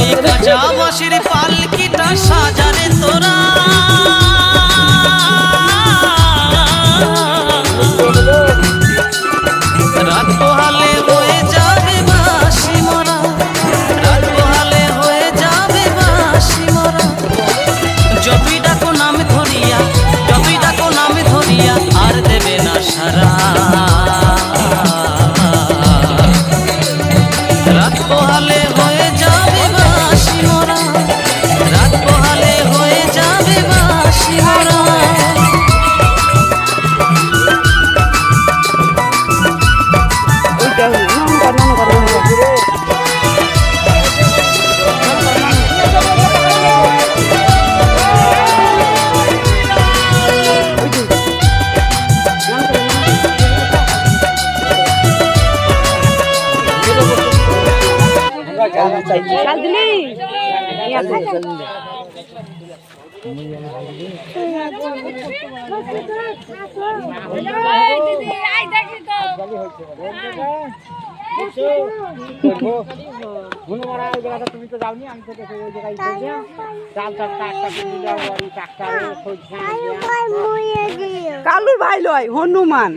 ওই কাঁচা বাঁশের পালকিটা সাজারে তোরা রাত পোহালে হয়ে যাবে বাঁশি মরা, রাত পোহালে হয়ে যাবে বাঁশি মরা। যতই ডাকো নাম ধরিয়া, যতই ডাকো নাম ধরিয়া আর দেবে না সারা। রাত পোহালে হয়ে যাবে বাঁশি মরা, রাত পোহালে হয়ে যাবে বাঁশি মরা। चल दिली তুমি তো যাওনি, আমি তো ওই জায়গায় চাল কালুর ভাই লয় হনুমান।